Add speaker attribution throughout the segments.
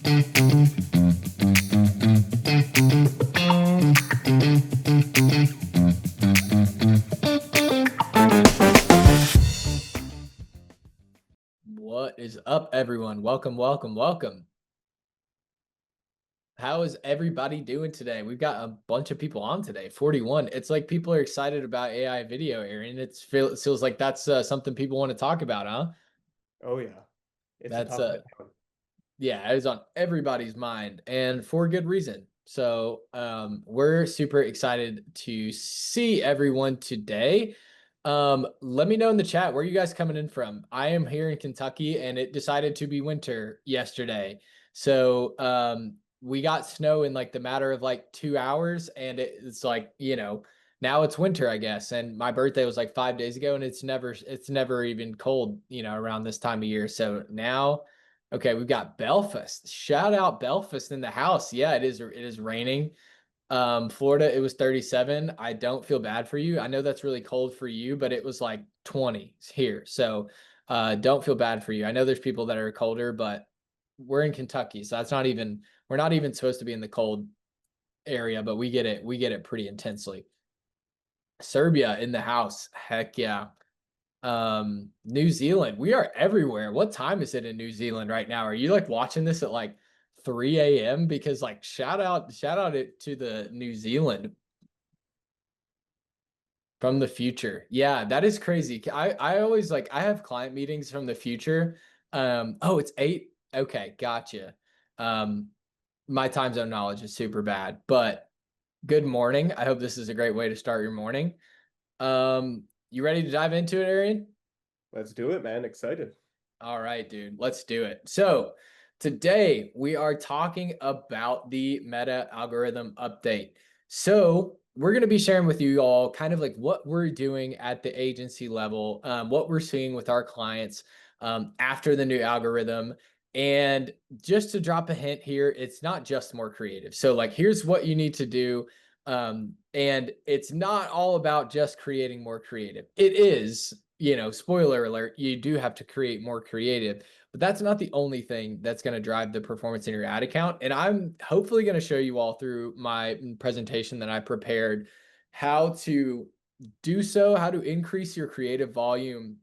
Speaker 1: What is up, everyone? Welcome, welcome, welcome. How is everybody doing today? We've got a bunch of people on today, 41. It's like people are excited about AI video, Aaron. It feels like that's something people want to talk about, huh?
Speaker 2: Oh yeah, it's a
Speaker 1: That's
Speaker 2: topic.
Speaker 1: yeah, it is on everybody's mind, and for good reason. So we're super excited to see everyone today. Let me know in the chat where you guys coming in from. I am here in Kentucky, and it decided to be winter yesterday. So we got snow in like the matter of like 2 hours, and it's like, now it's winter, I guess. And my birthday was like 5 days ago, and it's never even cold, around this time of year. So now, okay, we've got Belfast. Shout out Belfast in the house. Yeah, it is raining. Florida, it was 37. I don't feel bad for you. I know that's really cold for you, but it was like 20 here. So don't feel bad for you. I know there's people that are colder, but we're in Kentucky, so we're not even supposed to be in the cold area, but we get it pretty intensely. Serbia in the house. Heck yeah. New Zealand, we are everywhere. What time is it in New Zealand right now? Are you like watching this at like 3 a.m.? Because like shout out it to the New Zealand from the future. Yeah, that is crazy. I always like, I have client meetings from the future. Oh, it's 8. Okay, gotcha. My time zone knowledge is super bad, but good morning. I hope this is a great way to start your morning. You ready to dive into it, Arian?
Speaker 2: Let's do it, man. Excited.
Speaker 1: All right, dude, let's do it. So today we are talking about the meta algorithm update. So we're going to be sharing with you all kind of like what we're doing at the agency level, what we're seeing with our clients after the new algorithm. And just to drop a hint here, it's not just more creative. So like, here's what you need to do. And it's not all about just creating more creative. It is, spoiler alert, you do have to create more creative, but that's not the only thing that's going to drive the performance in your ad account. And I'm hopefully going to show you all through my presentation that I prepared how to do so, how to increase your creative volume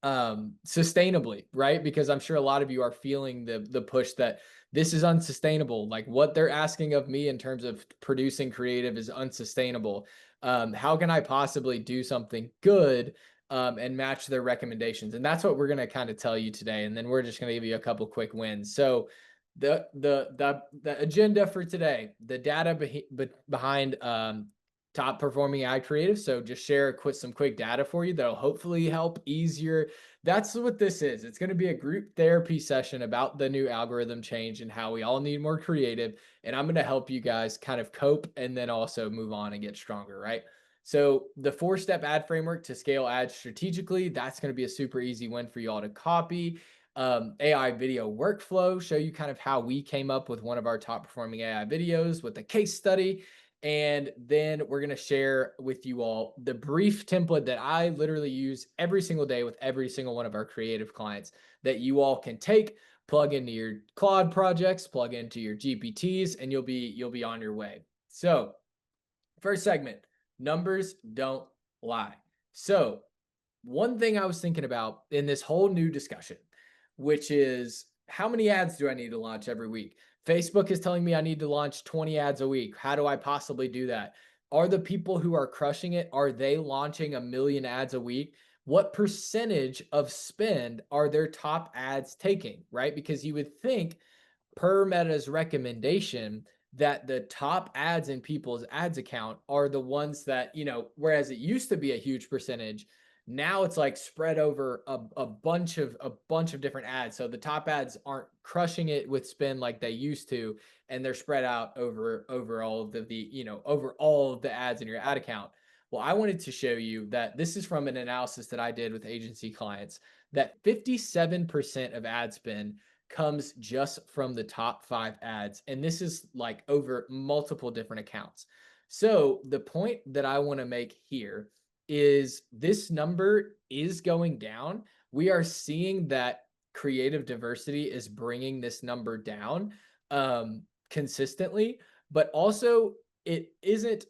Speaker 1: sustainably, right? Because I'm sure a lot of you are feeling the push that this is unsustainable. Like what they're asking of me in terms of producing creative is unsustainable. How can I possibly do something good and match their recommendations? And that's what we're going to kind of tell you today. And then we're just going to give you a couple quick wins. So the agenda for today, the data behind top performing ad creative. So just share some quick data for you that'll hopefully help ease your. That's what this is. It's going to be a group therapy session about the new algorithm change and how we all need more creative. And I'm going to help you guys kind of cope and then also move on and get stronger, right? So the 4-step ad framework to scale ads strategically, that's going to be a super easy win for you all to copy. AI video workflow, show you kind of how we came up with one of our top performing AI videos with a case study. And then we're going to share with you all the brief template that I literally use every single day with every single one of our creative clients that you all can take, plug into your Claude projects, plug into your GPTs, and you'll be on your way. So first segment, numbers don't lie. So one thing I was thinking about in this whole new discussion, which is how many ads do I need to launch every week? Facebook is telling me I need to launch 20 ads a week. How do I possibly do that? Are the people who are crushing it, are they launching 1 million ads a week? What percentage of spend are their top ads taking, right? Because you would think per Meta's recommendation that the top ads in people's ads account are the ones that, whereas it used to be a huge percentage, now it's like spread over a bunch of different ads. So the top ads aren't crushing it with spend like they used to, and they're spread out over all of over all of the ads in your ad account. Well, I wanted to show you that this is from an analysis that I did with agency clients, that 57% of ad spend comes just from the top 5 ads. And this is like over multiple different accounts. So the point that I want to make here is this number is going down. We are seeing that creative diversity is bringing this number down consistently, but also it isn't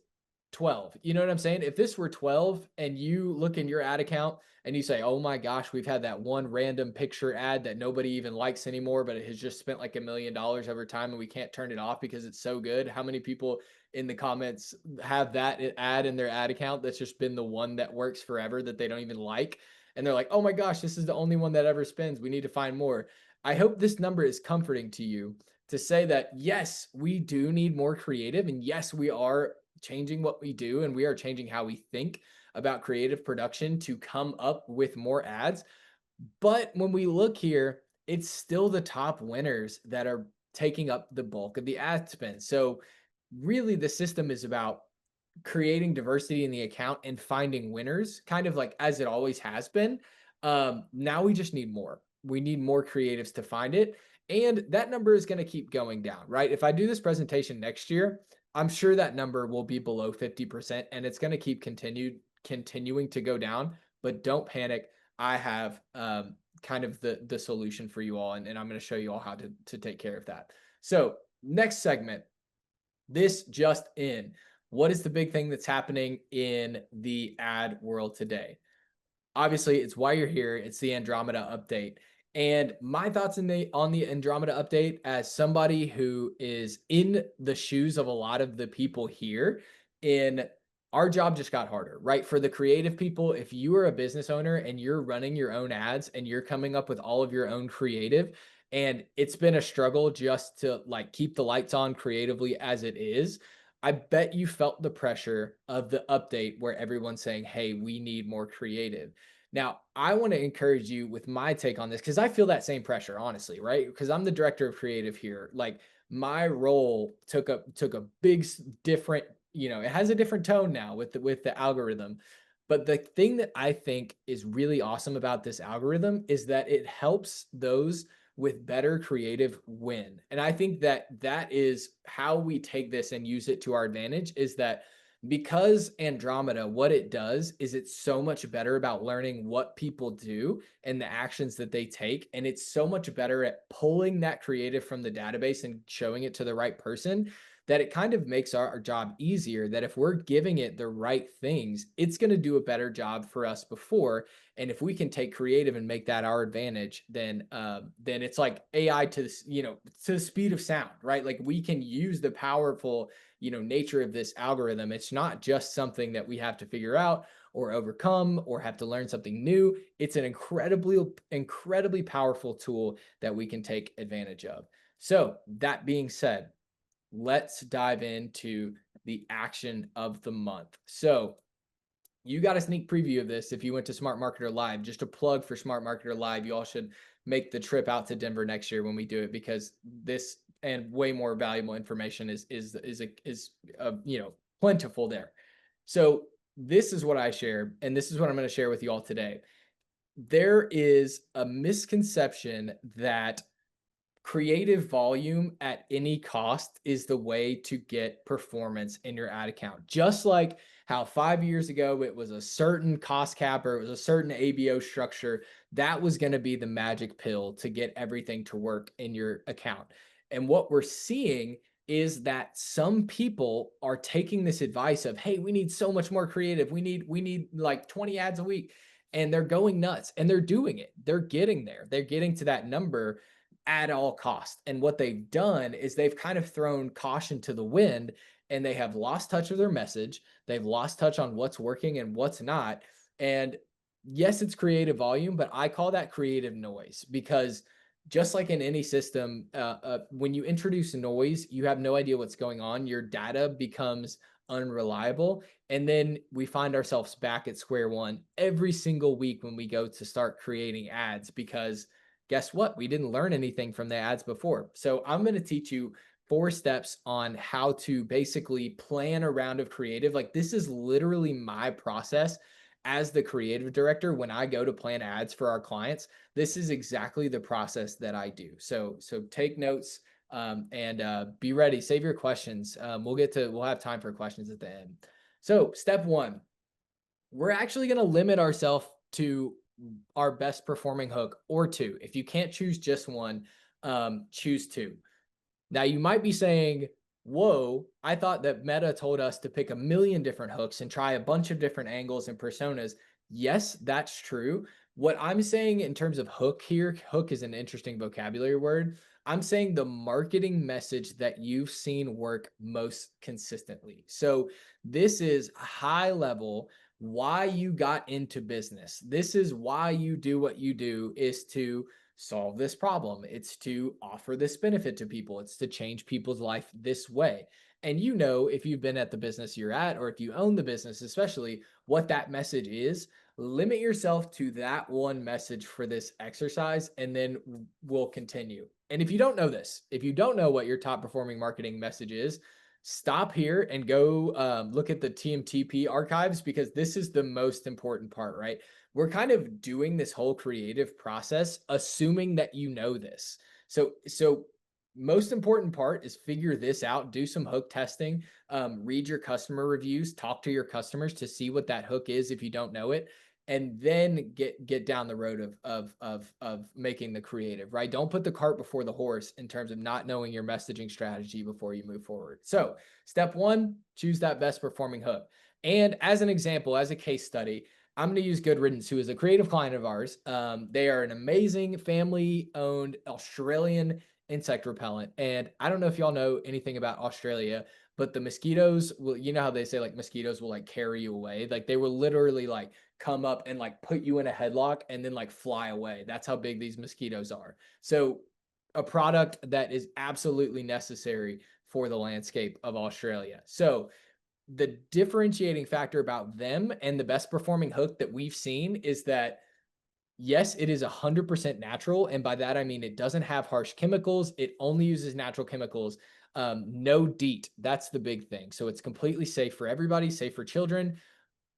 Speaker 1: 12. You know what I'm saying? If this were 12 and you look in your ad account and you say, oh my gosh, we've had that one random picture ad that nobody even likes anymore, but it has just spent like $1 million over time and we can't turn it off because it's so good. How many people in the comments have that ad in their ad account that's just been the one that works forever that they don't even like? And they're like, oh my gosh, this is the only one that ever spins. We need to find more. I hope this number is comforting to you to say that, yes, we do need more creative. And yes, we are changing what we do and we are changing how we think about creative production to come up with more ads. But when we look here, it's still the top winners that are taking up the bulk of the ad spend. So really the system is about creating diversity in the account and finding winners, kind of like as it always has been. Now we just need more. We need more creatives to find it. And that number is going to keep going down, right? If I do this presentation next year, I'm sure that number will be below 50% and it's going to keep continuing to go down. But don't panic. I have kind of the solution for you all, and I'm going to show you all how to take care of that. So next segment, this just in. What is the big thing that's happening in the ad world today? Obviously, it's why you're here. It's the Andromeda update. And my thoughts on the Andromeda update, as somebody who is in the shoes of a lot of the people here, in our job just got harder, right? For the creative people, if you are a business owner and you're running your own ads and you're coming up with all of your own creative, and it's been a struggle just to like keep the lights on creatively as it is, I bet you felt the pressure of the update where everyone's saying, hey, we need more creative. Now, I want to encourage you with my take on this because I feel that same pressure, honestly, right? Because I'm the director of creative here. Like my role took a big different, it has a different tone now with the algorithm. But the thing that I think is really awesome about this algorithm is that it helps those with better creative win. And I think that that is how we take this and use it to our advantage, is that because Andromeda, what it does is it's so much better about learning what people do and the actions that they take. And it's so much better at pulling that creative from the database and showing it to the right person, that it kind of makes our job easier. That if we're giving it the right things, it's going to do a better job for us before. And if we can take creative and make that our advantage, then it's like AI to to the speed of sound, right? Like we can use the powerful nature of this algorithm. It's not just something that we have to figure out or overcome or have to learn something new. It's an incredibly powerful tool that we can take advantage of. So that being said, let's dive into the action of the month. So you got a sneak preview of this if you went to Smart Marketer Live. Just a plug for Smart Marketer Live. You all should make the trip out to Denver next year when we do it, because this and way more valuable information is plentiful there. So this is what I share, and this is what I'm going to share with you all today. There is a misconception that creative volume at any cost is the way to get performance in your ad account. Just like how 5 years ago it was a certain cost cap or it was a certain ABO structure, that was going to be the magic pill to get everything to work in your account. And what we're seeing is that some people are taking this advice of, hey, we need so much more creative. We need like 20 ads a week. And they're going nuts and they're doing it. They're getting there. They're getting to that number at all costs. And what they've done is they've kind of thrown caution to the wind, and they have lost touch of their message. They've lost touch on what's working and what's not. And yes, it's creative volume, but I call that creative noise, because just like in any system, when you introduce noise, you have no idea what's going on. Your data becomes unreliable. And then we find ourselves back at square one every single week when we go to start creating ads, because guess what? We didn't learn anything from the ads before. So I'm going to teach you 4 steps on how to basically plan a round of creative. Like this is literally my process as the creative director. When I go to plan ads for our clients, this is exactly the process that I do. So take notes and be ready. Save your questions. We'll have time for questions at the end. So step 1, we're actually going to limit ourselves to our best performing hook or two. If you can't choose just one, choose two. Now you might be saying, whoa, I thought that Meta told us to pick a million different hooks and try a bunch of different angles and personas. Yes, that's true. What I'm saying in terms of hook here, hook is an interesting vocabulary word. I'm saying the marketing message that you've seen work most consistently. So this is high level why you got into business. This is why you do what you do is to solve this problem. It's to offer this benefit to people. It's to change people's life this way. And you know, if you've been at the business you're at, or if you own the business, especially what that message is, limit yourself to that one message for this exercise, and then we'll continue. And if you don't know this, if you don't know what your top performing marketing message is, stop here and go look at the TMTP archives, because this is the most important part, right? We're kind of doing this whole creative process assuming that you know this. So most important part is figure this out, do some hook testing, read your customer reviews, talk to your customers to see what that hook is if you don't know it, and then get down the road of making the creative, right? Don't put the cart before the horse in terms of not knowing your messaging strategy before you move forward. So step one, choose that best performing hook. And as an example, as a case study, I'm going to use Good Riddance, who is a creative client of ours. They are an amazing family-owned Australian insect repellent. And I don't know if y'all know anything about Australia, but the mosquitoes will, you know how they say like mosquitoes will like carry you away? Like they will literally like come up and like put you in a headlock and then like fly away. That's how big these mosquitoes are. So a product that is absolutely necessary for the landscape of Australia. So the differentiating factor about them and the best performing hook that we've seen is that yes, it is 100% natural. And by that, I mean, it doesn't have harsh chemicals. It only uses natural chemicals. No DEET. That's the big thing. So it's completely safe for everybody, safe for children,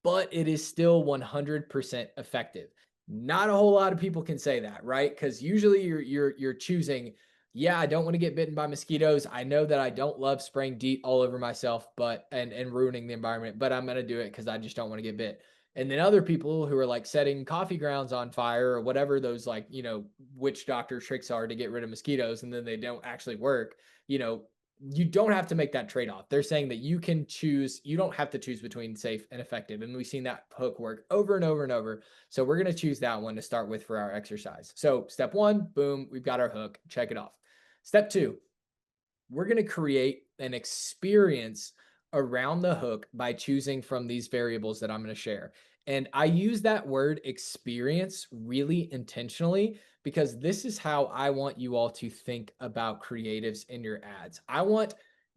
Speaker 1: but it is still 100% effective. Not a whole lot of people can say that, right? Because usually you're choosing, yeah, I don't want to get bitten by mosquitoes. I know that I don't love spraying DEET all over myself, but and ruining the environment, but I'm gonna do it because I just don't want to get bit. And then other people who are like setting coffee grounds on fire or whatever those like, witch doctor tricks are to get rid of mosquitoes, and then they don't actually work, you know, you don't have to make that trade-off. They're saying that you can choose, you don't have to choose between safe and effective. And we've seen that hook work over and over and over. So we're going to choose that one to start with for our exercise. So step one, boom, we've got our hook, check it off. Step two, we're going to create an experience around the hook by choosing from these variables that I'm going to share. And I use that word experience really intentionally because this is how I want you all to think about creatives in your ads. I want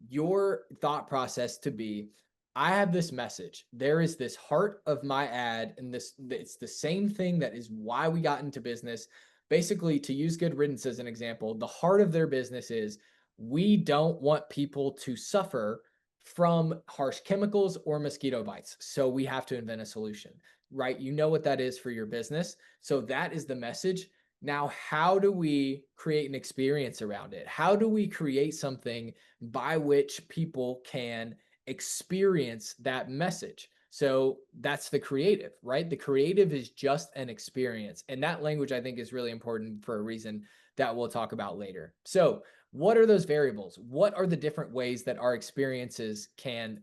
Speaker 1: your thought process to be, I have this message. There is this heart of my ad, and it's the same thing that is why we got into business. Basically, to use Good Riddance as an example, the heart of their business is we don't want people to suffer from harsh chemicals or mosquito bites. So we have to invent a solution, right? You know what that is for your business. So that is the message. Now, how do we create an experience around it? How do we create something by which people can experience that message? So that's the creative, right? The creative is just an experience. And that language, I think, is really important for a reason that we'll talk about later. So, what are those variables? What are the different ways that our experiences can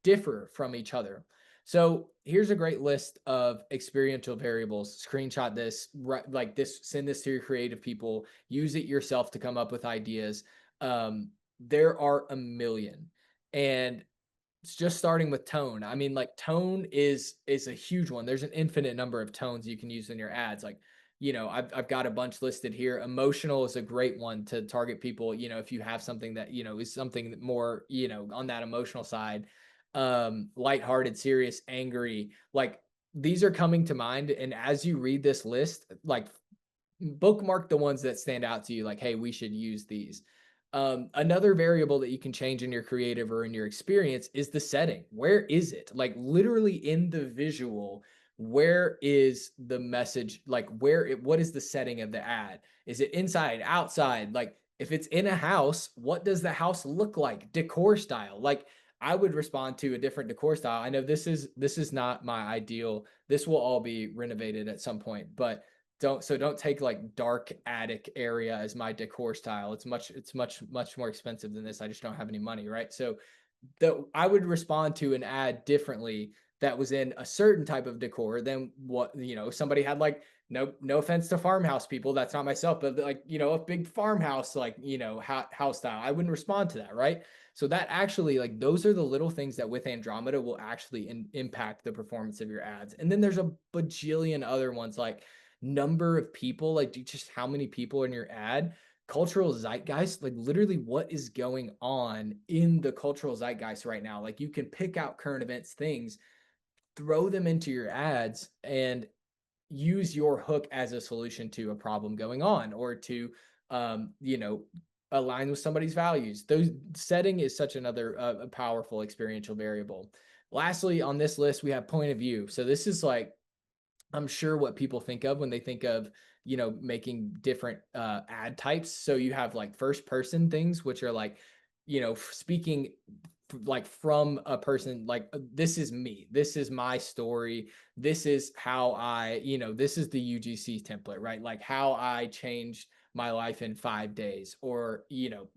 Speaker 1: differ from each other? So here's a great list of experiential variables. Screenshot this, like this, send this to your creative people, use it yourself to come up with ideas. There are a million. And it's just starting with tone. I mean, like tone is a huge one. There's an infinite number of tones you can use in your ads. Like, I've got a bunch listed here. Emotional is a great one to target people. If you have something that is something that more on that emotional side. Lighthearted, serious, angry. Like these are coming to mind. And as you read this list, like bookmark the ones that stand out to you. Like, hey, we should use these. Another variable that you can change in your creative or in your experience is the setting. Where is it? Like literally in the visual, where is the message? Like what is the setting of the ad? Is it inside, outside? Like if it's in a house, what does the house look like? Decor style. Like I would respond to a different decor style. I know this is not my ideal. This will all be renovated at some point, but don't take like dark attic area as my decor style. It's much more expensive than this. I just don't have any money, right? So that I would respond to an ad differently that was in a certain type of decor than what, somebody had like, no offense to farmhouse people, that's not myself, but like, a big farmhouse, like, house style. I wouldn't respond to that, right? So that actually, like, those are the little things that with Andromeda will actually impact the performance of your ads. And then there's a bajillion other ones, like number of people, like just how many people in your ad, cultural zeitgeist, like literally what is going on in the cultural zeitgeist right now. Like you can pick out current events, things, throw them into your ads and use your hook as a solution to a problem going on, or to um, you know align with somebody's values. Those setting is such another powerful experiential variable. Lastly on this list we have point of view. So this is like, I'm sure what people think of when they think of, making different ad types. So you have like first person things, which are like, speaking like from a person, like this is me, this is my story, this is how I, this is the UGC template, right? Like how I changed my life in 5 days, or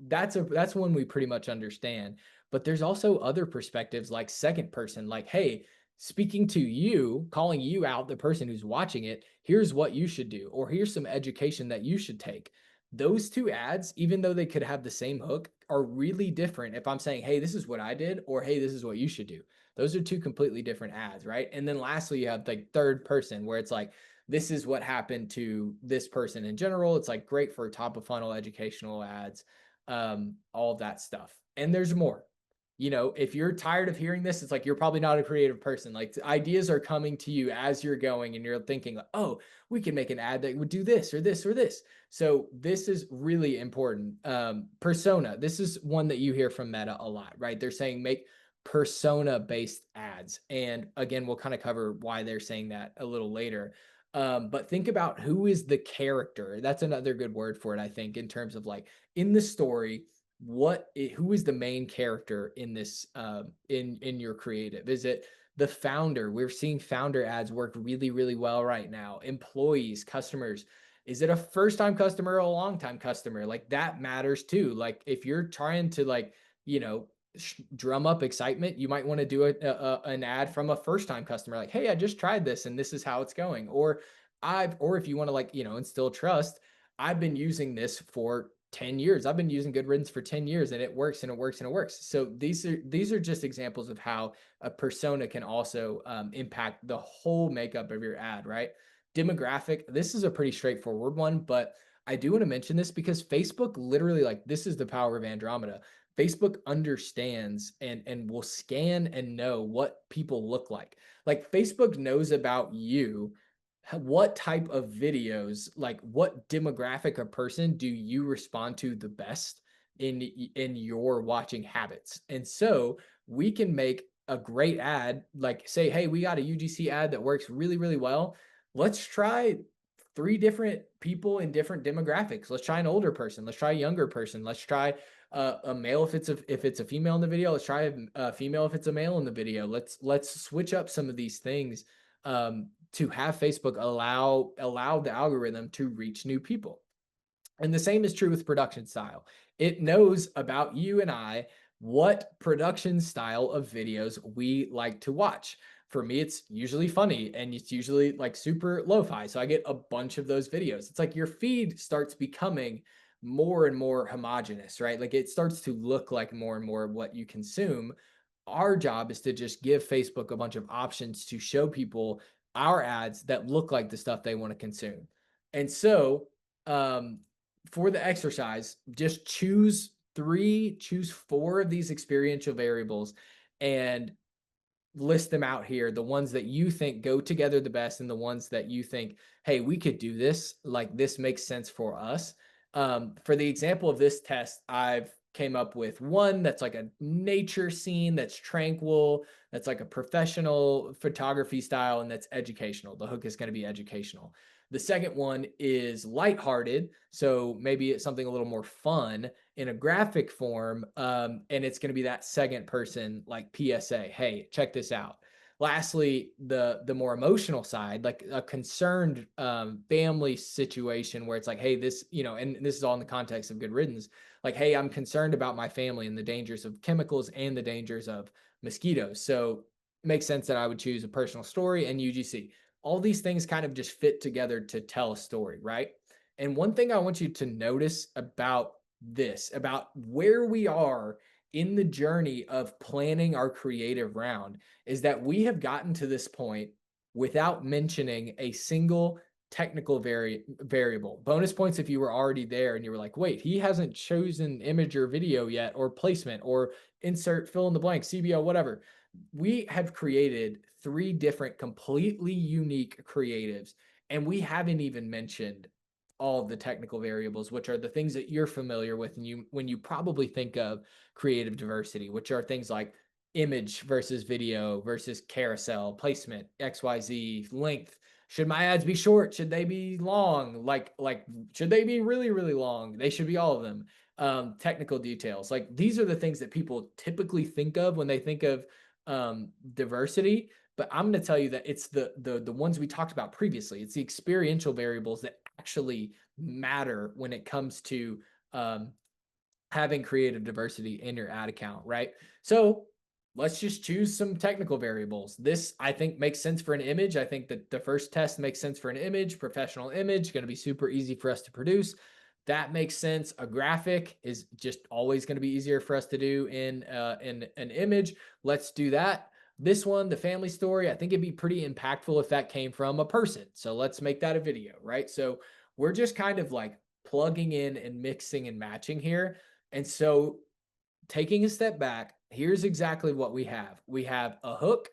Speaker 1: that's one we pretty much understand. But there's also other perspectives like second person, like, hey, speaking to you, calling you out, the person who's watching it, here's what you should do, or here's some education that you should take. Those two ads, even though they could have the same hook, are really different if I'm saying, hey, this is what I did, or hey, this is what you should do. Those are two completely different ads, right? And then lastly, you have like third person, where it's like, this is what happened to this person in general. It's like great for top of funnel educational ads, all of that stuff. And there's more. If you're tired of hearing this, it's like you're probably not a creative person. Like ideas are coming to you as you're going and you're thinking, oh, we can make an ad that would do this or this or this. So this is really important. Persona. This is one that you hear from Meta a lot, right? They're saying make persona based ads. And again, we'll kind of cover why they're saying that a little later. But think about who is the character. That's another good word for it, I think, in terms of like in the story, who is the main character in this, in your creative? Is it the founder? We're seeing founder ads work really, really well right now. Employees, customers. Is it a first time customer or a long time customer? Like that matters too. Like if you're trying to like, you know, drum up excitement, you might want to do an ad from a first time customer, like, hey, I just tried this and this is how it's going. Or if you want to like, instill trust, I've been using this for 10 years. I've been using Good Riddance for 10 years and it works and it works and it works. So these are just examples of how a persona can also impact the whole makeup of your ad, right? Demographic, this is a pretty straightforward one, but I do want to mention this because Facebook literally, like, this is the power of Andromeda. Facebook understands and will scan and know what people look like. Like Facebook knows about you, what type of videos, like what demographic of person do you respond to the best in your watching habits. And so we can make a great ad, like say, hey, we got a UGC ad that works really, really well. Let's try three different people in different demographics. Let's try an older person. Let's try a younger person. Let's try a male if it's a female in the video. Let's try a female if it's a male in the video. Let's switch up some of these things, to have Facebook allow the algorithm to reach new people. And the same is true with production style. It knows about you and I what production style of videos we like to watch. For me, it's usually funny and it's usually like super lo-fi. So I get a bunch of those videos. It's like your feed starts becoming more and more homogenous, right? Like it starts to look like more and more of what you consume. Our job is to just give Facebook a bunch of options to show people our ads that look like the stuff they want to consume. And so, for the exercise, just choose 4 of these experiential variables and list them out here, the ones that you think go together the best and the ones that you think, hey, we could do this, like this makes sense for us. For the example of this test, I've came up with one that's like a nature scene that's tranquil, that's like a professional photography style, and that's educational. The hook is going to be educational. The second one is lighthearted. So maybe it's something a little more fun in a graphic form. And it's going to be that second person like PSA, hey, check this out. Lastly, the more emotional side, like a concerned family situation where it's like, hey, this, and this is all in the context of good riddance. Like, hey, I'm concerned about my family and the dangers of chemicals and the dangers of mosquitoes. So it makes sense that I would choose a personal story and UGC. All these things kind of just fit together to tell a story, right? And one thing I want you to notice about this, about where we are in the journey of planning our creative round, is that we have gotten to this point without mentioning a single technical variable. Bonus points if you were already there and you were like, wait, he hasn't chosen image or video yet, or placement, or insert fill in the blank, CBO, whatever. We have created 3 different completely unique creatives, and we haven't even mentioned all of the technical variables, which are the things that you're familiar with and when you probably think of creative diversity, which are things like image versus video versus carousel, placement, XYZ, length. Should my ads be short? Should they be long? Like should they be really, really long? They should be all of them. Technical details. Like these are the things that people typically think of when they think of diversity. But I'm going to tell you that it's the ones we talked about previously. It's the experiential variables that actually matter when it comes to um, having creative diversity in your ad account, right? So let's just choose some technical variables. This, I think, makes sense for an image. I think that the first test makes sense for an image, professional image, going to be super easy for us to produce. That makes sense. A graphic is just always going to be easier for us to do in an image. Let's do that. This one, the family story, I think it'd be pretty impactful if that came from a person. So let's make that a video, right? So we're just kind of like plugging in and mixing and matching here. And so taking a step back, here's exactly what we have. We have a hook,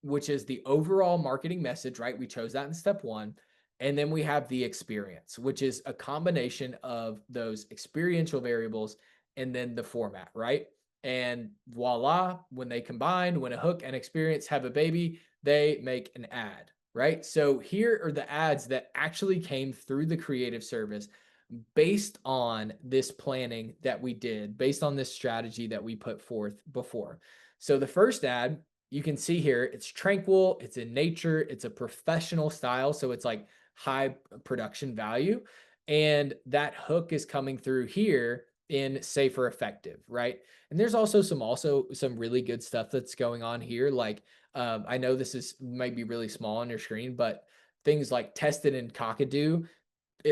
Speaker 1: which is the overall marketing message, right? We chose that in step 1. And then we have the experience, which is a combination of those experiential variables and then the format, right? And voila, when they combine, when a hook and experience have a baby, they make an ad, right? So here are the ads that actually came through the creative service based on this planning that we did, based on this strategy that we put forth before. So the first ad, you can see here, it's tranquil, it's in nature, it's a professional style. So it's like high production value. And that hook is coming through here in safer effective, right? And there's also some really good stuff that's going on here. Like I know this is might be really small on your screen, but things like tested in cockadoo,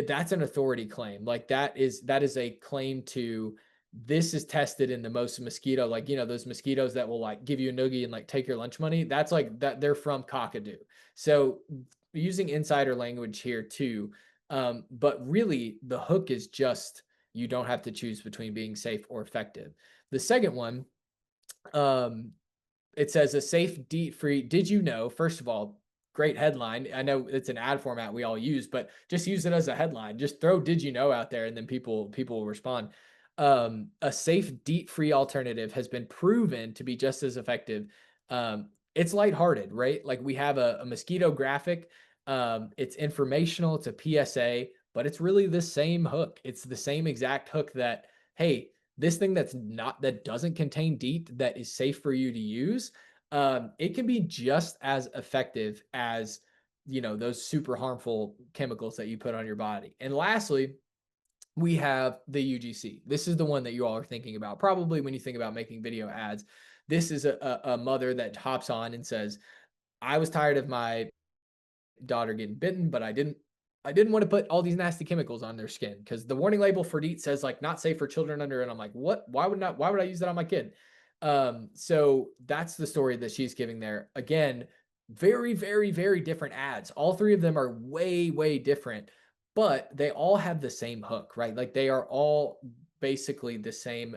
Speaker 1: that's an authority claim. Like that is a claim to, this is tested in the most mosquito, like those mosquitoes that will like give you a noogie and like take your lunch money. That's like that, they're from cockadoo. So using insider language here too. But really the hook is just, you don't have to choose between being safe or effective. The second one, um, it says a safe, DEET-free. Did you know? First of all, great headline. I know it's an ad format we all use, but just use it as a headline. Just throw "Did you know" out there, and then people will respond. A safe, DEET-free alternative has been proven to be just as effective. It's lighthearted, right? Like we have a mosquito graphic. It's informational. It's a PSA, but it's really the same hook. It's the same exact hook that, hey, this thing that doesn't contain DEET, that is safe for you to use, it can be just as effective as those super harmful chemicals that you put on your body. And lastly, we have the UGC. This is the one that you all are thinking about probably when you think about making video ads. This is a mother that hops on and says, I was tired of my daughter getting bitten, but I didn't want to put all these nasty chemicals on their skin because the warning label for DEET says like not safe for children under. And I'm like, what? Why would I use that on my kid? So that's the story that she's giving there. Again, very, very, very different ads. All 3 of them are way, way different, but they all have the same hook, right? Like they are all basically the same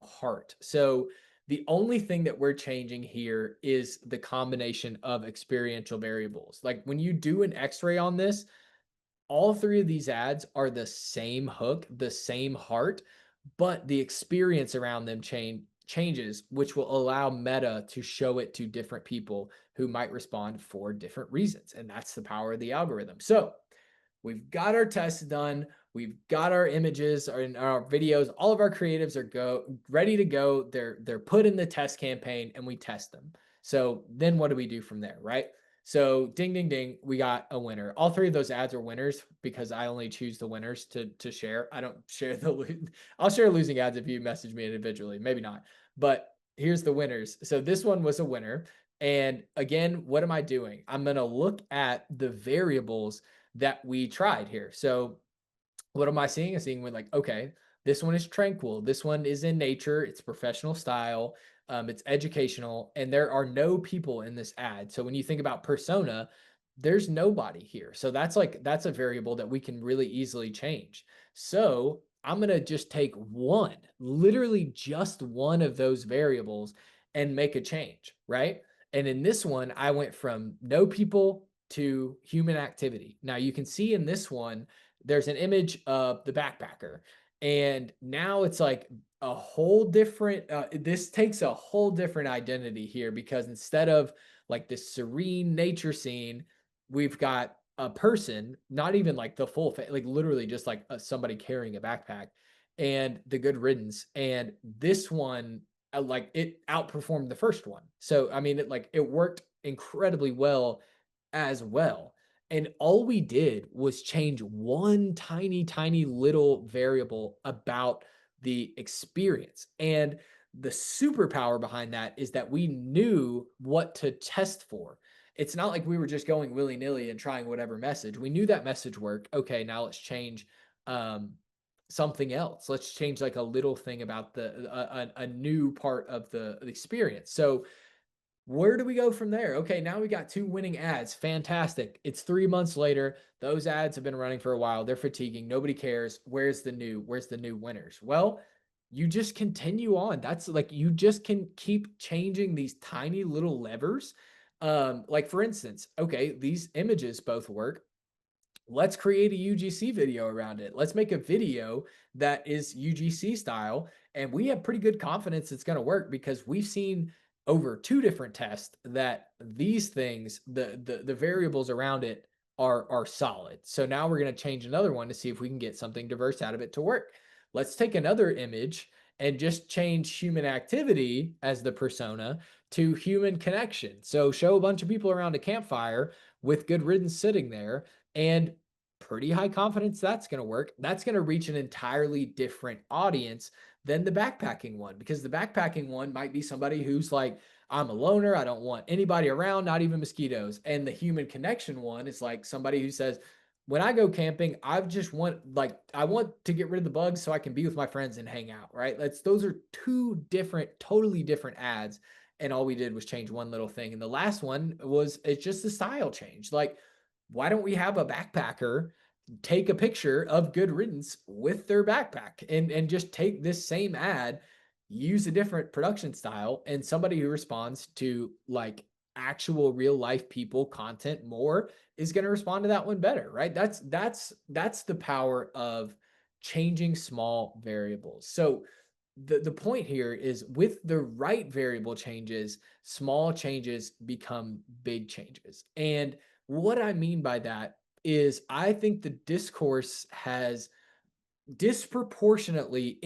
Speaker 1: heart. So the only thing that we're changing here is the combination of experiential variables. Like when you do an X-ray on this, all 3 of these ads are the same hook, the same heart, but the experience around them changes, which will allow Meta to show it to different people who might respond for different reasons. And that's the power of the algorithm. So we've got our tests done. We've got our images and our videos. All of our creatives are ready to go. They're put in the test campaign and we test them. So then what do we do from there, right? So ding ding ding, we got a winner. All three of those ads are winners because I only choose the winners to share. I don't share I'll share losing ads if you message me individually, maybe not. But here's the winners. So this one was a winner. And again, what am I doing? I'm going to look at the variables that we tried here. So what am I seeing? I'm seeing with like, okay, this one is tranquil. This one is in nature. It's professional style. It's educational, and there are no people in this ad. So when you think about persona, there's nobody here. So that's a variable that we can really easily change. So I'm gonna just take one, literally just one of those variables and make a change, right? And in this one, I went from no people to human activity. Now you can see in this one, there's an image of the backpacker. And now it's like a whole different, this takes a whole different identity here because instead of like this serene nature scene, we've got a person, not even like the full face, like literally just like somebody carrying a backpack and the good riddance. And this one, like it outperformed the first one. So, I mean, it worked incredibly well as well. And all we did was change one tiny, tiny little variable about the experience. And the superpower behind that is that we knew what to test for. It's not like we were just going willy nilly and trying whatever message. We knew that message worked. Okay, now let's change um, something else. Let's change like a little thing about a new part of the experience. So where do we go from there? Okay, now we got two winning ads. Fantastic. It's 3 months later. Those ads have been running for a while. They're fatiguing. Nobody cares. Where's the new winners? Well, you just continue on. That's like you just can keep changing these tiny little levers. Like for instance, okay, these images both work. Let's create a UGC video around it. Let's make a video that is UGC style. And we have pretty good confidence it's going to work because we've seen over two different tests that these things, the variables around it are solid. So now we're going to change another one to see if we can get something diverse out of it to work. Let's take another image and just change human activity as the persona to human connection. So show a bunch of people around a campfire with good riddance sitting there and pretty high confidence that's going to work. That's going to reach an entirely different audience than the backpacking one because the backpacking one might be somebody who's like, I'm a loner. I don't want anybody around, not even mosquitoes. And the human connection one is like somebody who says, when I go camping, I want to get rid of the bugs so I can be with my friends and hang out, right? Those are two different, totally different ads. And all we did was change one little thing. And the last one it's just a style change. Like, why don't we have a backpacker take a picture of good riddance with their backpack and just take this same ad, use a different production style, and somebody who responds to like actual real life people content more is going to respond to that one better, right? That's the power of changing small variables. So the point here is with the right variable changes, small changes become big changes. And what I mean by that is I think the discourse has disproportionately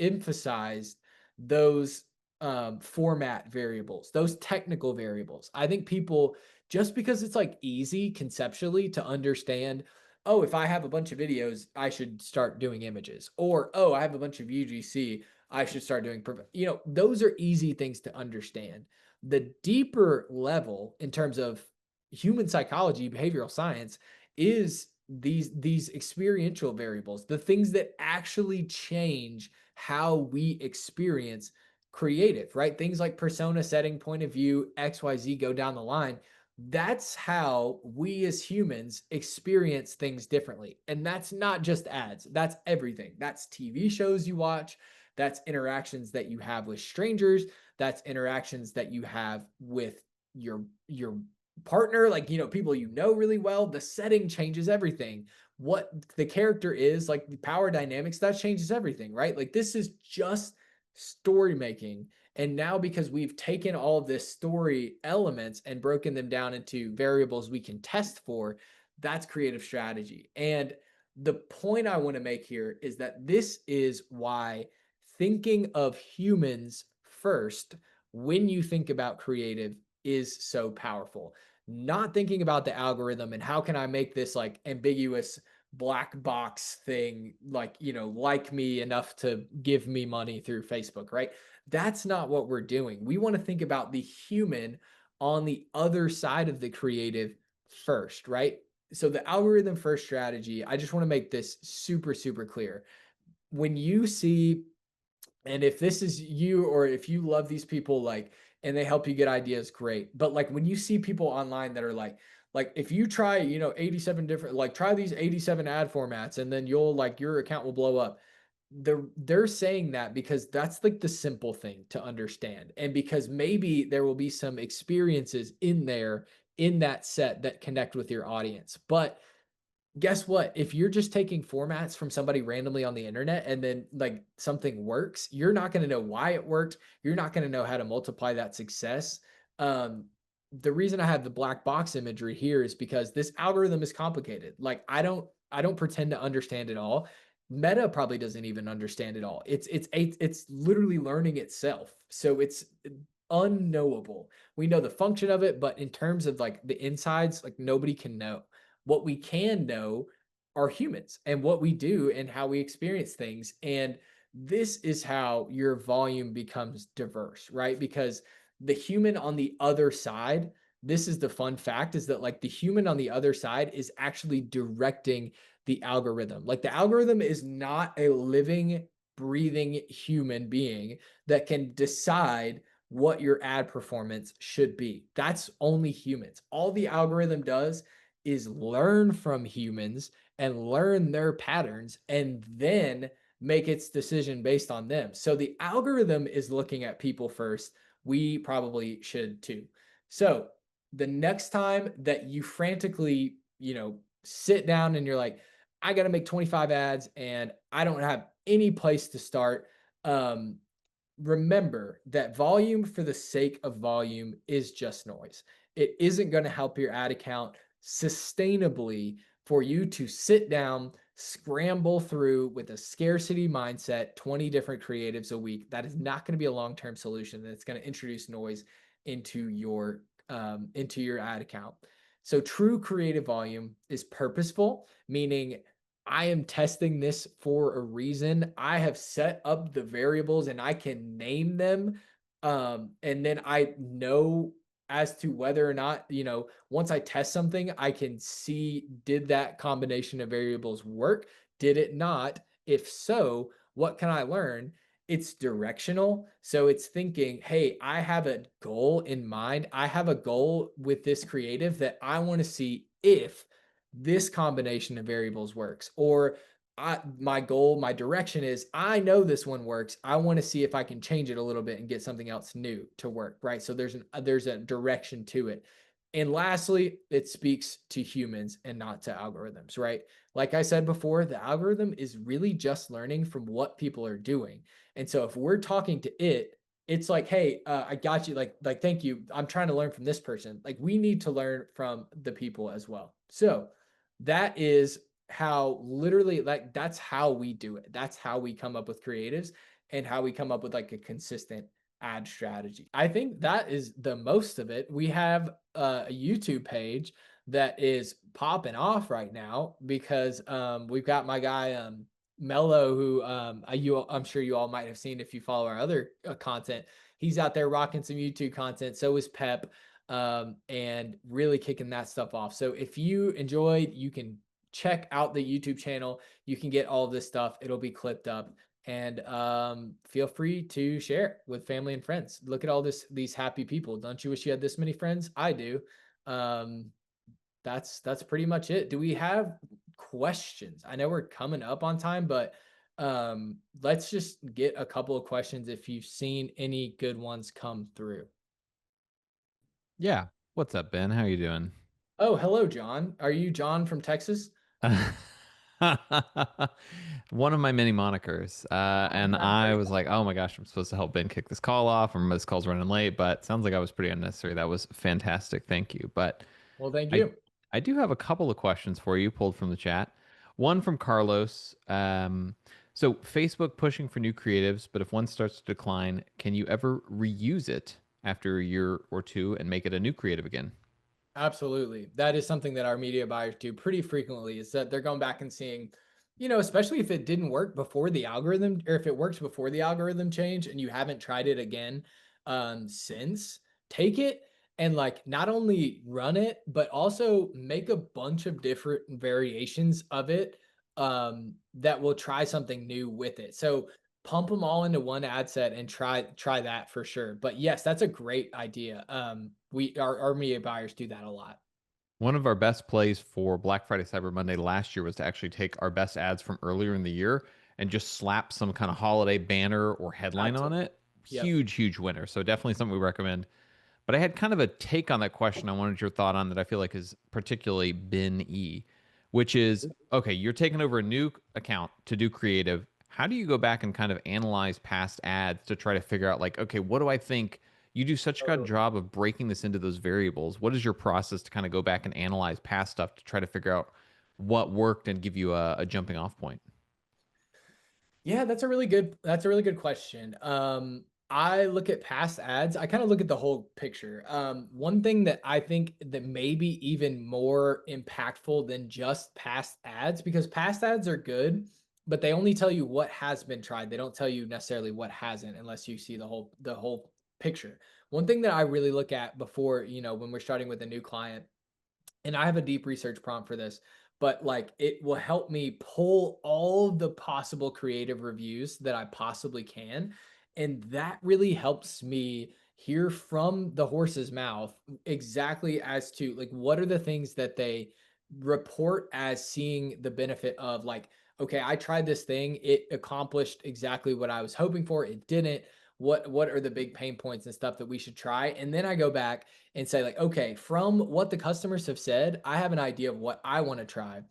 Speaker 1: emphasized those format variables, those technical variables. I think people, just because it's like easy conceptually to understand, oh, if I have a bunch of videos, I should start doing images, or oh, I have a bunch of UGC, I should start doing, those are easy things to understand. The deeper level in terms of human psychology, behavioral science, is these experiential variables, the things that actually change how we experience creative, right? Things like persona setting, point of view, XYZ, go down the line. That's how we as humans experience things differently. And that's not just ads, that's everything. That's TV shows you watch, that's interactions that you have with strangers, that's interactions that you have with your partner, like, people really well. The setting changes everything. What the character is, like the power dynamics, that changes everything, right? Like this is just story making. And now, because we've taken all of this story elements and broken them down into variables we can test for, that's creative strategy. And the point I want to make here is that this is why thinking of humans first when you think about creative is so powerful. Not thinking about the algorithm and how can I make this like ambiguous black box thing, like, like me enough to give me money through Facebook, right? That's not what we're doing. We want to think about the human on the other side of the creative first, right? So the algorithm first strategy, I just want to make this super, super clear. When you see, and if this is you or if you love these people, like, and they help you get ideas, great. But like when you see people online that are like if you try, 87 different, like try these 87 ad formats and then you'll like your account will blow up. They're saying that because that's like the simple thing to understand. And because maybe there will be some experiences in there in that set that connect with your audience. But guess what? If you're just taking formats from somebody randomly on the internet and then like something works, you're not going to know why it worked. You're not going to know how to multiply that success. Um, the reason I have the black box imagery here is because this algorithm is complicated. Like I don't pretend to understand it all. Meta probably doesn't even understand it all. It's literally learning itself. So it's unknowable. We know the function of it, but in terms of like the insides, like nobody can know. What we can know are humans and what we do and how we experience things. And this is how your volume becomes diverse, right? Because the human on the other side, this is the fun fact, is that like the human on the other side is actually directing the algorithm. Like the algorithm is not a living, breathing human being that can decide what your ad performance should be. That's only humans. All the algorithm does is learn from humans and learn their patterns and then make its decision based on them. So the algorithm is looking at people first. We probably should too. So the next time that you frantically, sit down and you're like, I got to make 25 ads and I don't have any place to start. Um, Remember that volume for the sake of volume is just noise. It isn't going to help your ad account sustainably for you to sit down, scramble through with a scarcity mindset, 20 different creatives a week. That is not going to be a long-term solution. That's going to introduce noise into your ad account. So true creative volume is purposeful, meaning I am testing this for a reason. I have set up the variables and I can name them. And then I know as to whether or not, once I test something, I can see, did that combination of variables work? Did it not? If so, what can I learn? It's directional. So it's thinking, hey, I have a goal in mind. I have a goal with this creative that I want to see if this combination of variables works. Or my goal, my direction is I know this one works. I want to see if I can change it a little bit and get something else new to work, right? So there's a direction to it. And lastly, it speaks to humans and not to algorithms, right? Like I said before, the algorithm is really just learning from what people are doing. And so if we're talking to it, it's like, hey, I got you. Like, thank you. I'm trying to learn from this person. Like, we need to learn from the people as well. So that is how literally like that's how we do it. That's how we come up with creatives and how we come up with like a consistent ad strategy. I think that is the most of it. We have a YouTube page that is popping off right now because we've got my guy Mello, who I'm sure you all might have seen if you follow our other content. He's out there rocking some YouTube content. So is Pep, and really kicking that stuff off. So if you enjoyed, you can check out the YouTube channel. You can get all this stuff. It'll be clipped up. And feel free to share it with family and friends. Look at all these happy people. Don't you wish you had this many friends? I do. Um, that's pretty much it. Do we have questions? I know we're coming up on time, but let's just get a couple of questions if you've seen any good ones come through.
Speaker 3: Yeah. What's up, Ben? How you doing?
Speaker 1: Oh, hello, John. Are you John from Texas?
Speaker 3: One of my many monikers. And I was like, oh my gosh, I'm supposed to help Ben kick this call off, or this call's running late, but sounds like I was pretty unnecessary. That was fantastic. Thank you. But
Speaker 1: Well, thank
Speaker 3: I
Speaker 1: you.
Speaker 3: I do have a couple of questions for you pulled from the chat. One from Carlos. So Facebook pushing for new creatives, but if one starts to decline, can you ever reuse it after a year or two and make it a new creative again?
Speaker 1: Absolutely. That is something that our media buyers do pretty frequently is that they're going back and seeing, especially if it didn't work before the algorithm or if it works before the algorithm change and you haven't tried it again since, take it and like not only run it, but also make a bunch of different variations of it that will try something new with it. So pump them all into one ad set and try that for sure. But yes, that's a great idea. Our media buyers do that a lot.
Speaker 3: One of our best plays for Black Friday, Cyber Monday last year was to actually take our best ads from earlier in the year and just slap some kind of holiday banner or headline on
Speaker 1: Absolutely.
Speaker 3: it.
Speaker 1: Yep.
Speaker 3: Huge, huge winner. So definitely something we recommend. But I had kind of a take on that question. I wanted your thought on that. I feel like is particularly Ben E, which is okay, you're taking over a new account to do creative. How do you go back and kind of analyze past ads to try to figure out, like, okay, what do I think? You do such a good job of breaking this into those variables. What is your process to kind of go back and analyze past stuff to try to figure out what worked and give you a jumping off point?
Speaker 1: Yeah, that's a really good question. I look at past ads. I kind of look at the whole picture. One thing that I think that may be even more impactful than just past ads, because past ads are good, but they only tell you what has been tried. They don't tell you necessarily what hasn't, unless you see the whole picture. One thing that I really look at before, when we're starting with a new client, and I have a deep research prompt for this, but like it will help me pull all the possible creative reviews that I possibly can. And that really helps me hear from the horse's mouth exactly as to like what are the things that they report as seeing the benefit of, like, okay, I tried this thing, it accomplished exactly what I was hoping for, it didn't. What are the big pain points and stuff that we should try? And then I go back and say like, okay, from what the customers have said, I have an idea of what I want to try.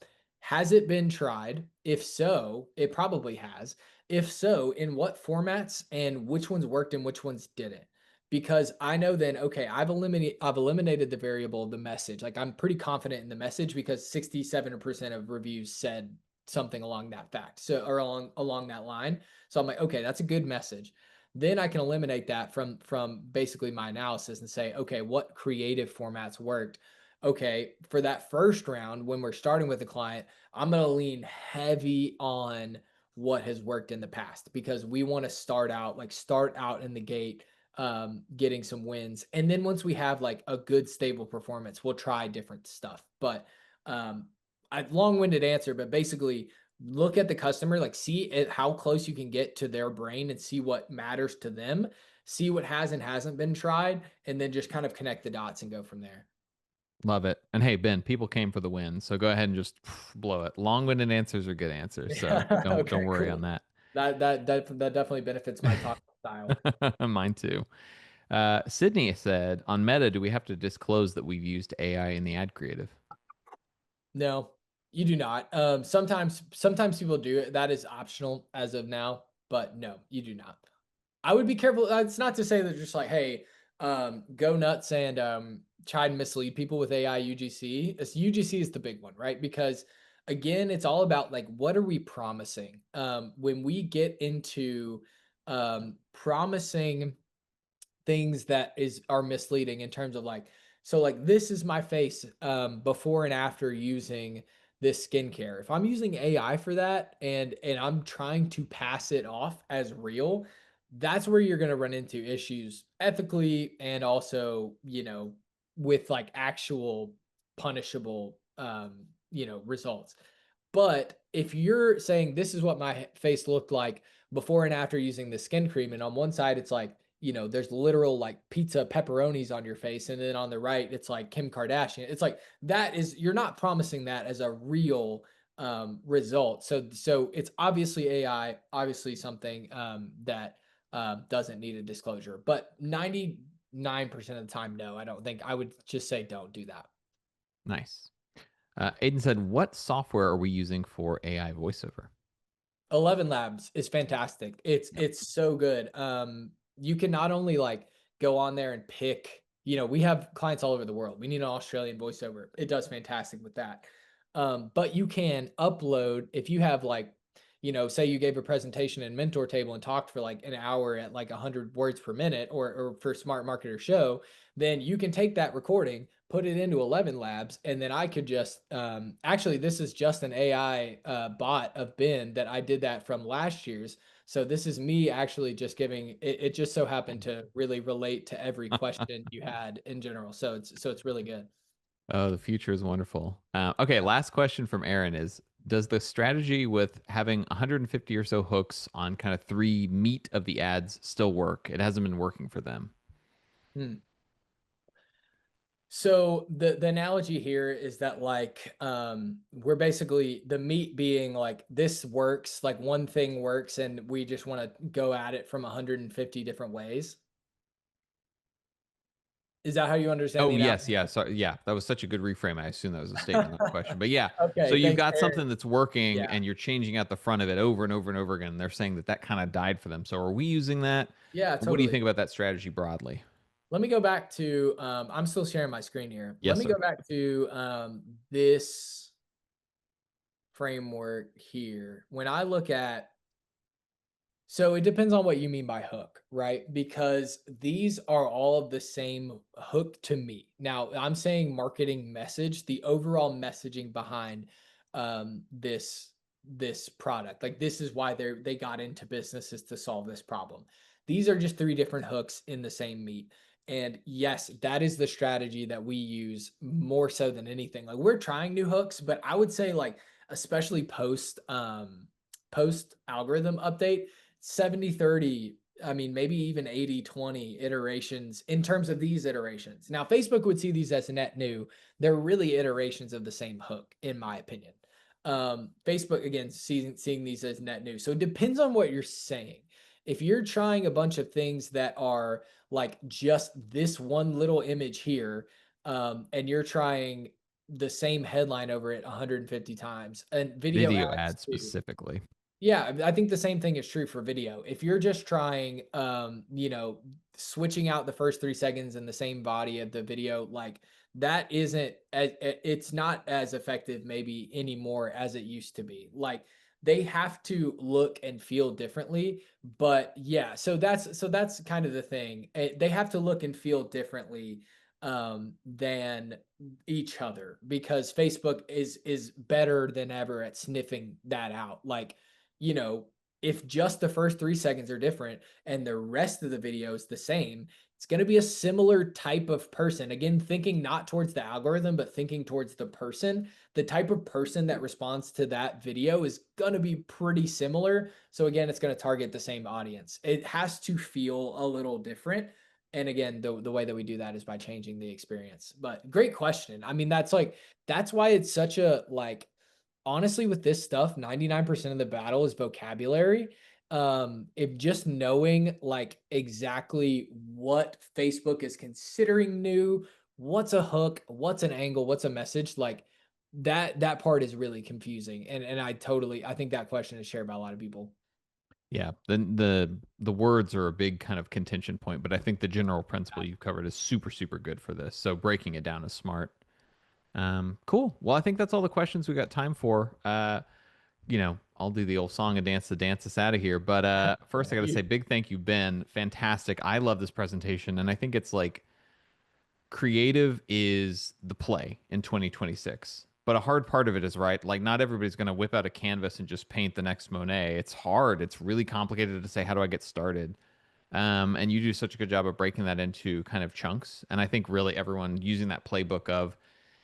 Speaker 1: Has it been tried? If so, it probably has. If so, in what formats and which ones worked and which ones didn't? Because I know then, okay, I've eliminated the variable, the message. Like I'm pretty confident in the message because 67% of reviews said something along that fact. So or along that line. So I'm like, okay, that's a good message. Then I can eliminate that from basically my analysis and say, okay, what creative formats worked? Okay, for that first round, when we're starting with a client, I'm going to lean heavy on what has worked in the past because we want to start out in the gate, getting some wins. And then once we have like a good stable performance, we'll try different stuff. But um, I long-winded answer, but basically look at the customer, like see how close you can get to their brain and see what matters to them, see what has and hasn't been tried, and then just kind of connect the dots and go from there.
Speaker 3: Love it. And hey, Ben, people came for the win, so go ahead and just blow it. Long-winded answers are good answers, so
Speaker 1: Yeah.
Speaker 3: don't
Speaker 1: Okay,
Speaker 3: worry on
Speaker 1: cool.
Speaker 3: that.
Speaker 1: That definitely benefits my talk style.
Speaker 3: Mine too. Sydney said, on Meta, do we have to disclose that we've used AI in the ad creative?
Speaker 1: No, you do not. Sometimes people do it. That is optional as of now, but no, you do not. I would be careful. It's not to say that just like, hey, go nuts and try and mislead people with AI UGC. UGC is the big one, right? Because again, it's all about like what are we promising? When we get into promising things that are misleading in terms of like, so like this is my face before and after using this skincare. If I'm using AI for that and I'm trying to pass it off as real, that's where you're going to run into issues ethically and also, with like actual punishable results. But if you're saying this is what my face looked like before and after using the skin cream, and on one side it's like, there's literal like pizza pepperonis on your face, and then on the right it's like Kim Kardashian. It's like that is you're not promising that as a real result. So it's obviously AI, obviously something that doesn't need a disclosure. But 99% of the time, no, I don't think I would just say don't do that.
Speaker 3: Nice. Aiden said, "What software are we using for AI voiceover?"
Speaker 1: 11 Labs is fantastic. It's so good. You can not only like go on there and pick, we have clients all over the world. We need an Australian voiceover. It does fantastic with that. But you can upload if you have like, say you gave a presentation in Mentor Table and talked for like an hour at like 100 words per minute, or for Smart Marketer Show, then you can take that recording, put it into 11 Labs, and then I could just actually, this is just an AI bot of Ben that I did that from last year's. So this is me actually just giving it. It just so happened to really relate to every question you had in general. So it's really good.
Speaker 3: Oh, the future is wonderful. Okay,
Speaker 1: Yeah.
Speaker 3: last question from Aaron is, does the strategy with having 150 or so hooks on kind of three meat of the ads still work? It hasn't been working for them.
Speaker 1: Hmm. So the analogy here is that like we're basically the meat being like this works, like one thing works and we just want to go at it from 150 different ways. Is that how you understand
Speaker 3: Oh,
Speaker 1: the
Speaker 3: yes,
Speaker 1: analogy?
Speaker 3: yeah. Sorry, yeah. That was such a good reframe. I assume that was a statement, not a question. But yeah, so
Speaker 1: Okay,
Speaker 3: you've
Speaker 1: thanks,
Speaker 3: got
Speaker 1: Aaron.
Speaker 3: something that's working
Speaker 1: Yeah.
Speaker 3: and you're changing out the front of it over and over and over again. They're saying that that kind of died for them. So are we using that?
Speaker 1: Yeah,
Speaker 3: What do you
Speaker 1: totally.
Speaker 3: think about that strategy broadly?
Speaker 1: Let me go back to I'm still sharing my screen here. Let
Speaker 3: Yes,
Speaker 1: me
Speaker 3: sir.
Speaker 1: go back to this framework here. When I look at So it depends on what you mean by hook, right? Because these are all of the same hook to me. Now, I'm saying marketing message, the overall messaging behind this product. Like this is why they got into businesses to solve this problem. These are just three different hooks in the same meat. And yes, that is the strategy that we use more so than anything. Like we're trying new hooks, but I would say like especially post algorithm update 70-30, I mean, maybe even 80-20 iterations in terms of these iterations. Now, Facebook would see these as net new. They're really iterations of the same hook, in my opinion. Facebook, again, seeing these as net new. So it depends on what you're saying. If you're trying a bunch of things that are like just this one little image here, and you're trying the same headline over it 150 times, and video
Speaker 3: Video
Speaker 1: ads
Speaker 3: ads
Speaker 1: too.
Speaker 3: specifically.
Speaker 1: Yeah, I think the same thing is true for video. If you're just trying, switching out the first 3 seconds in the same body of the video, like that isn't, it's not as effective maybe anymore as it used to be. Like they have to look and feel differently. But yeah, so that's kind of the thing. They have to look and feel differently than each other because Facebook is better than ever at sniffing that out. Like if just the first 3 seconds are different and the rest of the video is the same, it's going to be a similar type of person. Again, thinking not towards the algorithm, but thinking towards the person. The type of person that responds to that video is going to be pretty similar. So, again, it's going to target the same audience. It has to feel a little different. And again, the way that we do that is by changing the experience. But great question. I mean, that's why it's such a like honestly, with this stuff, 99% of the battle is vocabulary. If just knowing like exactly what Facebook is considering new, what's a hook, what's an angle, what's a message, like that part is really confusing. And I think that question is shared by a lot of people.
Speaker 3: Yeah, the words are a big kind of contention point, but I think the general principle you've covered is super super good for this. So breaking it down is smart. Cool. Well, I think that's all the questions we got time for. I'll do the old song and dance to dance us out of here. But first, I got to say big thank you, Ben. Fantastic. I love this presentation, and I think it's like creative is the play in 2026. But a hard part of it is right. Like not everybody's going to whip out a canvas and just paint the next Monet. It's hard. It's really complicated to say how do I get started. And you do such a good job of breaking that into kind of chunks. And I think really everyone using that playbook of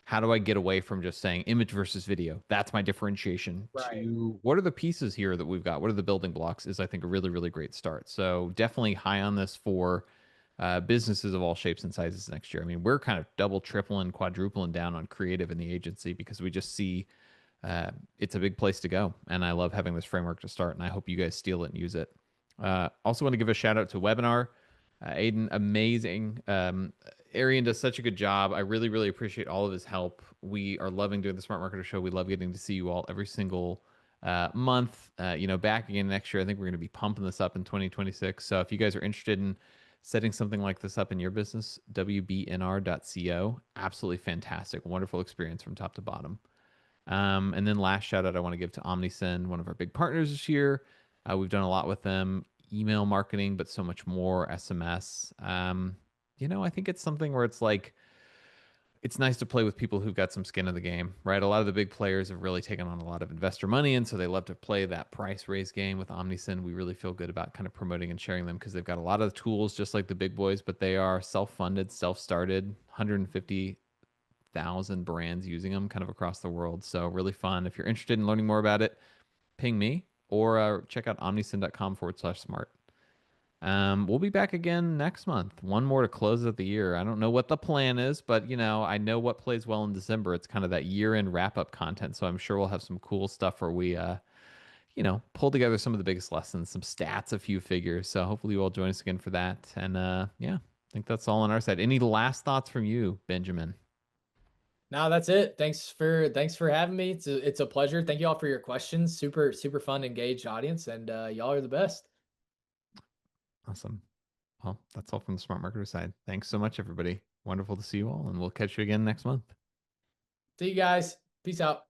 Speaker 3: how do I get away from just saying image versus video? That's my differentiation.
Speaker 1: Right.
Speaker 3: To what are the pieces here that we've got? What are the building blocks? Is I think a really, really great start. So definitely high on this for businesses of all shapes and sizes next year. I mean, we're kind of double, tripling, quadrupling down on creative in the agency because we just see it's a big place to go. And I love having this framework to start. And I hope you guys steal it and use it. Also want to give a shout out to webinar. Aiden, amazing. Arian does such a good job. I really, really appreciate all of his help. We are loving doing the Smart Marketer Show. We love getting to see you all every single month. Back again next year. I think we're going to be pumping this up in 2026. So if you guys are interested in setting something like this up in your business, wbnr.co. Absolutely fantastic. Wonderful experience from top to bottom. And then last shout out I want to give to OmniSend, one of our big partners this year. We've done a lot with them, email marketing, but so much more, SMS. I think it's something where it's like, it's nice to play with people who've got some skin in the game, right? A lot of the big players have really taken on a lot of investor money, and so they love to play that price raise game with OmniSend. We really feel good about kind of promoting and sharing them because they've got a lot of tools just like the big boys, but they are self-funded, self-started, 150,000 brands using them kind of across the world. So really fun. If you're interested in learning more about it, ping me or check out omnisend.com/smart. We'll be back again next month. One more to close out the year. I don't know what the plan is, but I know what plays well in December. It's kind of that year-end wrap-up content. So I'm sure we'll have some cool stuff where we pull together some of the biggest lessons, some stats, a few figures. So hopefully you all join us again for that. And yeah, I think that's all on our side. Any last thoughts from you, Benjamin?
Speaker 1: No, that's it. Thanks for having me. It's a pleasure. Thank you all for your questions. Super, super fun, engaged audience, and y'all are the best.
Speaker 3: Awesome. Well, that's all from the Smart Marketer side. Thanks so much, everybody. Wonderful to see you all, and we'll catch you again next month.
Speaker 1: See you guys. Peace out.